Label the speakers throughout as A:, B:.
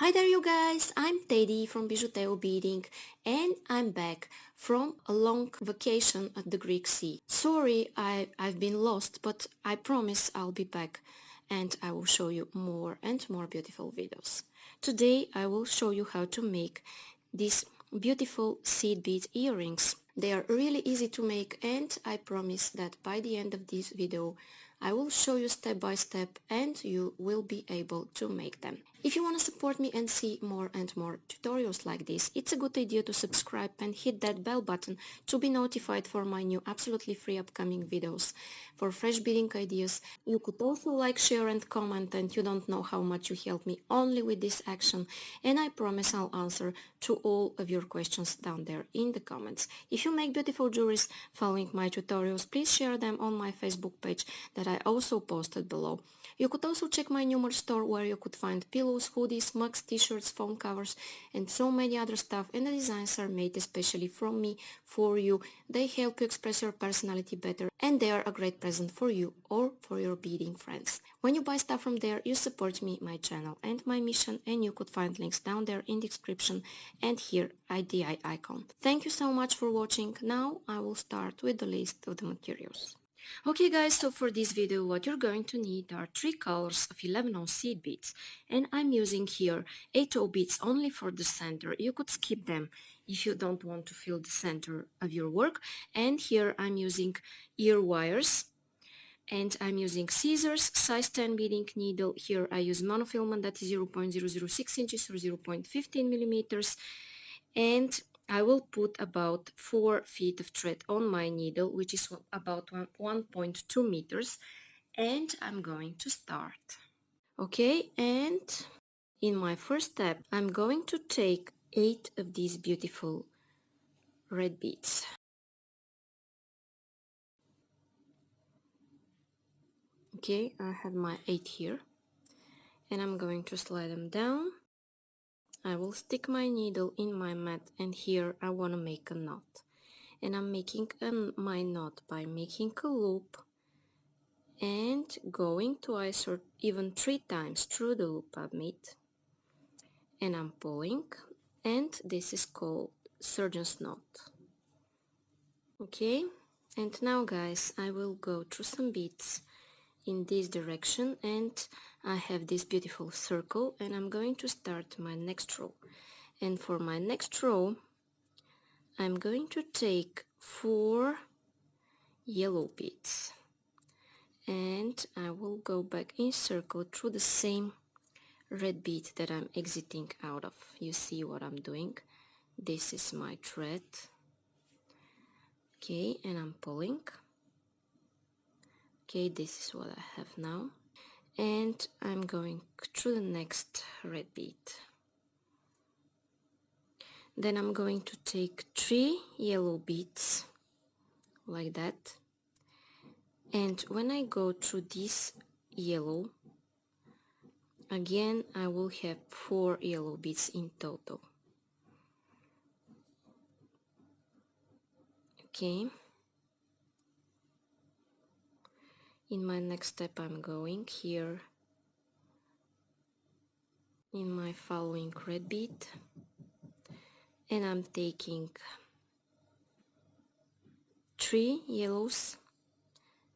A: Hi there you guys, I'm Teddy from BijuTeo Beading and I'm back from a long vacation at the Greek Sea. Sorry I've been lost, but I promise I'll be back and I will show you more and more beautiful videos. Today I will show you how to make these beautiful seed bead earrings. They are really easy to make and I promise that by the end of this video I will show you step by step and you will be able to make them. If you want to support me and see more and more tutorials like this, it's a good idea to subscribe and hit that bell button to be notified for my new absolutely free upcoming videos. For fresh beading ideas, you could also like, share and comment, and you don't know how much you help me only with this action, and I promise I'll answer to all of your questions down there in the comments. If you make beautiful jewelries following my tutorials, please share them on my Facebook page that I also posted below. You could also check my new merch store where you could find pillows, hoodies, mugs, t-shirts, phone covers and so many other stuff, and the designs are made especially from me for you. They help you express your personality better and they are a great present for you or for your beading friends. When you buy stuff from there, you support me, my channel and my mission, and you could find links down there in the description and here at the icon. Thank you so much for watching. Now I will start with the list of the materials. Okay guys, so for this video what you're going to need are 3 colors of 11-ohm seed beads, and I'm using here 8-ohm beads only for the center. You could skip them if you don't want to fill the center of your work. And here I'm using ear wires, and I'm using scissors, size 10 beading needle. Here I use monofilament that is 0.006 inches or 0.15 millimeters, and I will put about 4 feet of thread on my needle, which is about 1.2 meters, and I'm going to start. Okay, and in my first step, I'm going to take 8 of these beautiful red beads. Okay, I have my 8 here, and I'm going to slide them down. I will stick my needle in my mat, and here I want to make a knot. And I'm making my knot by making a loop and going twice or even 3 times through the loop I've made, and I'm pulling, and this is called surgeon's knot. Okay, and now guys, I will go through some beads in this direction, and I have this beautiful circle, and I'm going to start my next row. And for my next row I'm going to take 4 yellow beads, and I will go back in circle through the same red bead that I'm exiting out of. You see what I'm doing? This is my thread. Okay, and I'm pulling. Okay, this is what I have now, and I'm going through the next red bead. Then I'm going to take 3 yellow beads like that, and when I go through this yellow again, I will have 4 yellow beads in total. Okay, in my next step I'm going here in my following red bead, and I'm taking 3 yellows,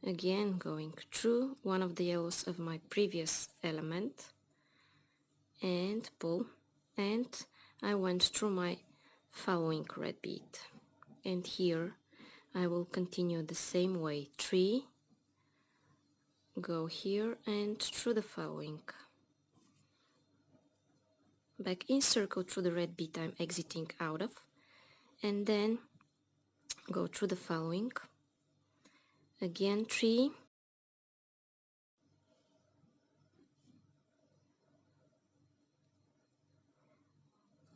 A: again going through one of the yellows of my previous element and pull, and I went through my following red bead, and here I will continue the same way. 3, go here and through the following, back in circle through the red bead I'm exiting out of, and then go through the following, again 3,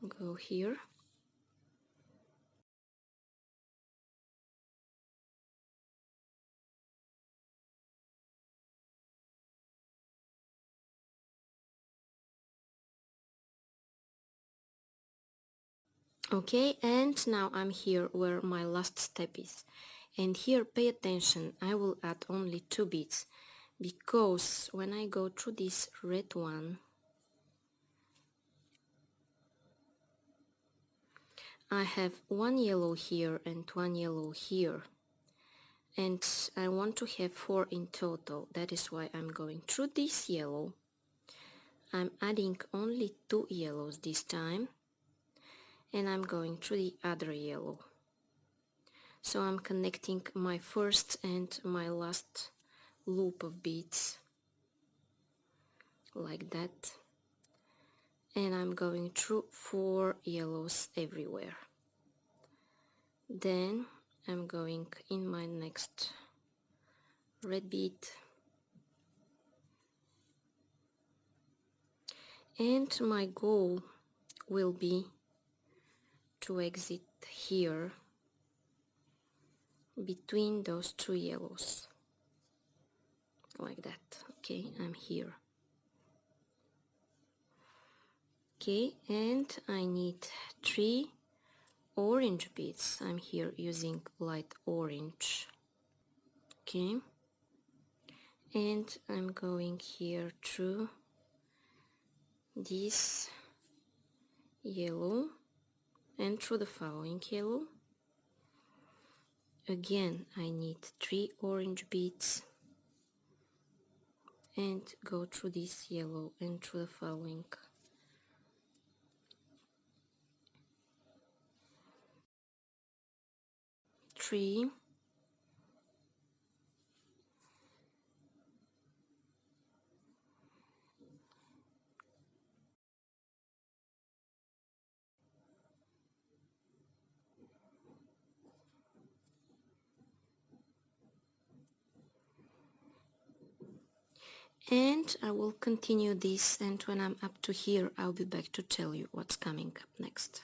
A: go here, okay, and now I'm here where my last step is, and here pay attention, I will add only 2 beads, because when I go through this red one I have one yellow here and one yellow here, and I want to have 4 in total. That is why I'm going through this yellow. I'm adding only 2 yellows this time, and I'm going through the other yellow. So I'm connecting my first and my last loop of beads like that, and I'm going through 4 yellows everywhere. Then I'm going in my next red bead, and my goal will be to exit here between those 2 yellows like that. Okay, I'm here. Okay, and I need 3 orange beads. I'm here using light orange. Okay, and I'm going here through this yellow and through the following yellow. Again, I need 3 orange beads and go through this yellow and through the following. 3, and I will continue this, and when I'm up to here I'll be back to tell you what's coming up next.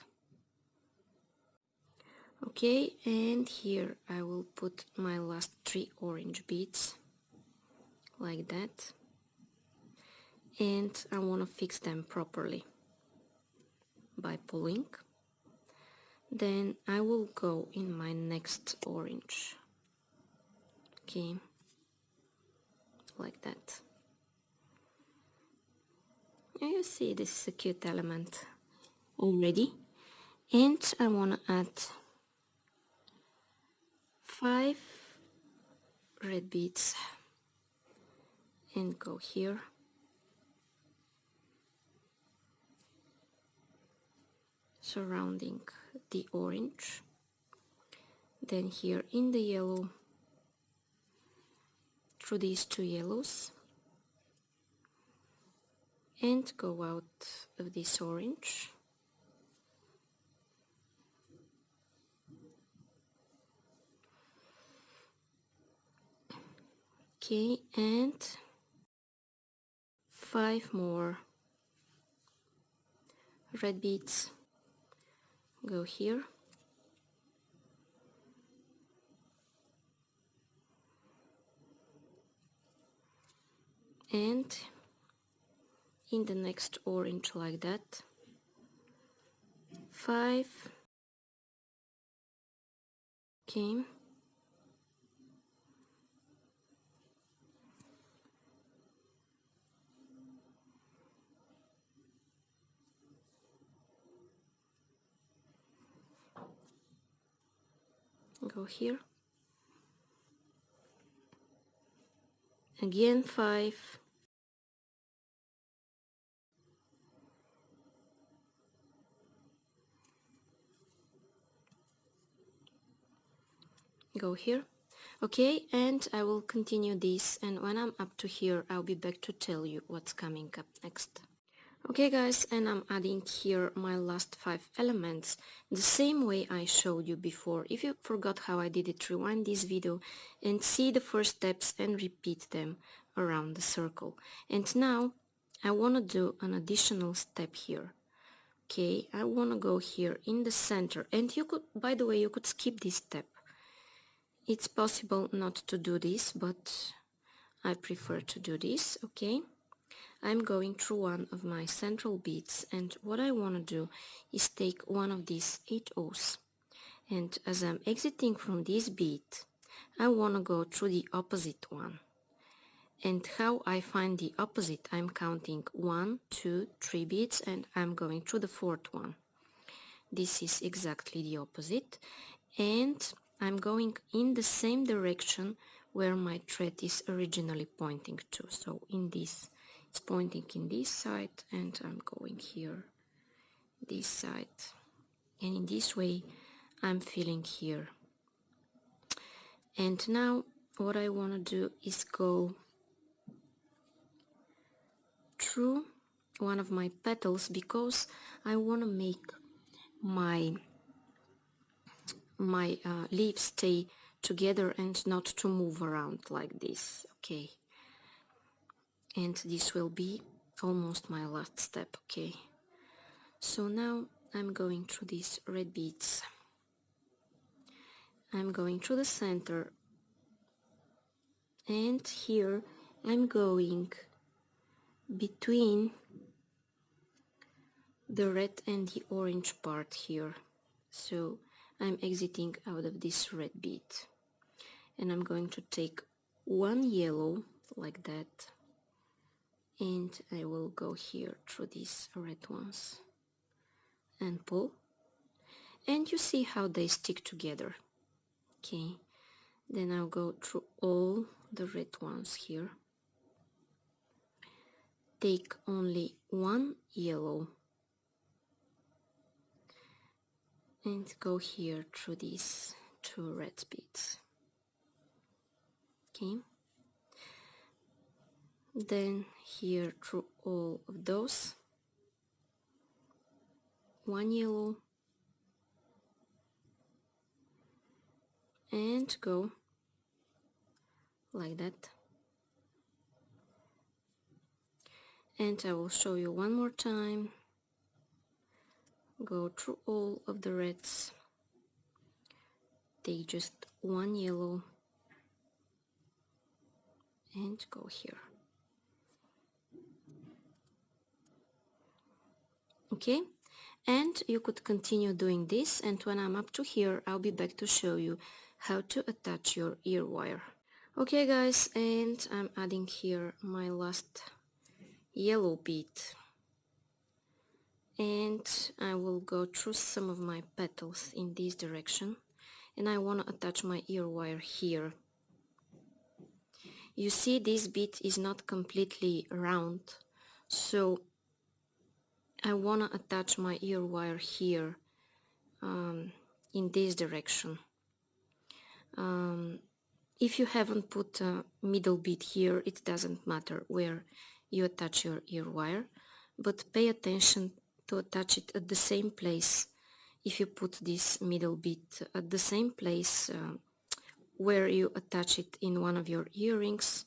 A: Okay, and here I will put my last 3 orange beads like that, and I want to fix them properly by pulling. Then I will go in my next orange. Okay, like that. And you see, this is a cute element already, and I want to add 5 red beads and go here, surrounding the orange, then here in the yellow through these 2 yellows, and go out of this orange. Okay, and 5 more red beads, go here, and in the next orange like that, 5. Okay, go here, again 5, go here. Okay, and I will continue this, and when I'm up to here I'll be back to tell you what's coming up next. Okay guys, and I'm adding here my last 5 elements the same way I showed you before. If you forgot how I did it, rewind this video and see the first steps and repeat them around the circle. And now I want to do an additional step here. Okay, I want to go here in the center, and you could, by the way, you could skip this step. It's possible not to do this, but I prefer to do this. Okay, I'm going through one of my central beads, and what I want to do is take one of these 8 O's, and as I'm exiting from this bead I want to go through the opposite one. And how I find the opposite, I'm counting 1, 2, 3 beads, and I'm going through the 4th one. this is exactly the opposite, and I'm going in the same direction where my thread is originally pointing to. So in this, it's pointing in this side, and I'm going here, this side, and in this way I'm filling here. And now what I want to do is go through one of my petals, because I want to make my leaves stay together and not to move around like this. Okay, and this will be almost my last step. Okay, so now I'm going through these red beads. I'm going through the center, and here I'm going between the red and the orange part here. So I'm exiting out of this red bead, and I'm going to take one yellow like that, and I will go here through these red ones and pull, and you see how they stick together. Okay, then I'll go through all the red ones here, take only one yellow, and go here through these two red beads. Okay, then here through all of those, one yellow, and go like that. And I will show you one more time. Go through all of the reds, take just one yellow, and go here. Okay, and you could continue doing this, and when I'm up to here, I'll be back to show you how to attach your ear wire. Okay guys, and I'm adding here my last yellow bead, and I will go through some of my petals in this direction, and I want to attach my ear wire here. You see, this bead is not completely round, so I want to attach my ear wire here, in this direction. If you haven't put a middle bead here, it doesn't matter where you attach your ear wire, but pay attention to attach it at the same place. If you put this middle bead at the same place where you attach it in one of your earrings,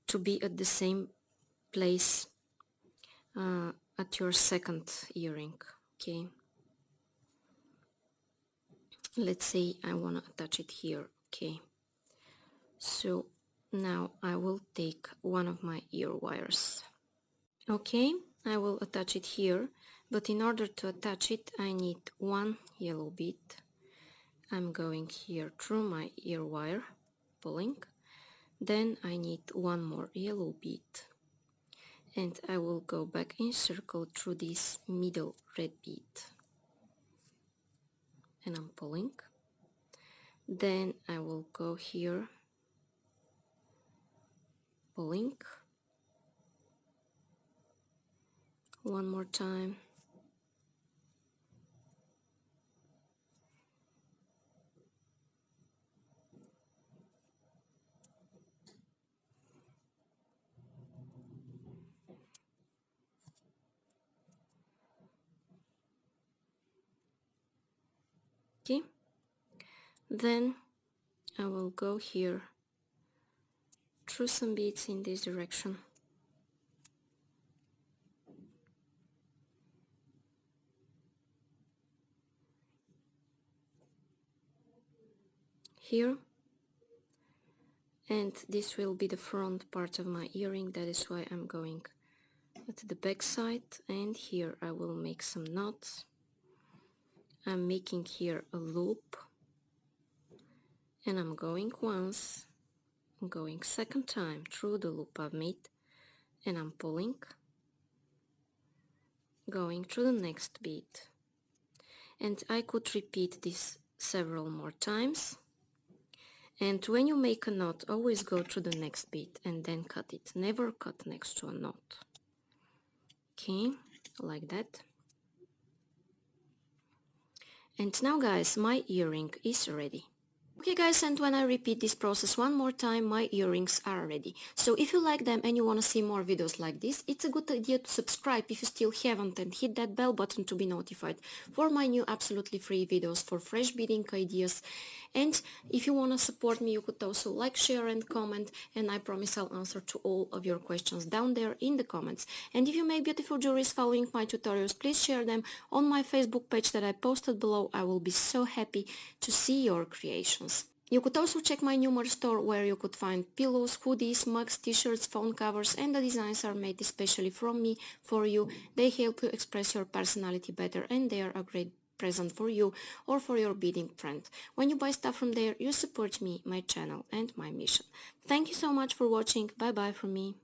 A: to be at the same place at your second earring. Okay, let's say I want to attach it here. Okay, so now I will take one of my ear wires. Okay, I will attach it here, but in order to attach it I need one yellow bead. I'm going here through my ear wire, pulling, then I need one more yellow bead, and I will go back in circle through this middle red bead, and I'm pulling, then I will go here, pulling one more time, okay, then I will go here through some beads in this direction, here, and this will be the front part of my earring, that is why I'm going at the back side, and here I will make some knots. I'm making here a loop, and I'm going once, I'm going second time through the loop I've made, and I'm pulling, going through the next bead, and I could repeat this several more times. And when you make a knot, always go to the next bead and then cut it. Never cut next to a knot. Okay, like that. And now guys, my earring is ready. Okay guys, and when I repeat this process one more time, my earrings are ready. So if you like them and you want to see more videos like this, it's a good idea to subscribe if you still haven't, and hit that bell button to be notified for my new absolutely free videos for fresh beading ideas. And if you want to support me, you could also like, share and comment, and I promise I'll answer to all of your questions down there in the comments. And if you make beautiful jewelries following my tutorials, please share them on my Facebook page that I posted below. I will be so happy to see your creations. You could also check my new merch store where you could find pillows, hoodies, mugs, t-shirts, phone covers, and the designs are made especially from me for you. They help you express your personality better, and they are a great present for you or for your beading friend. When you buy stuff from there, you support me, my channel, and my mission. Thank you so much for watching. Bye bye from me.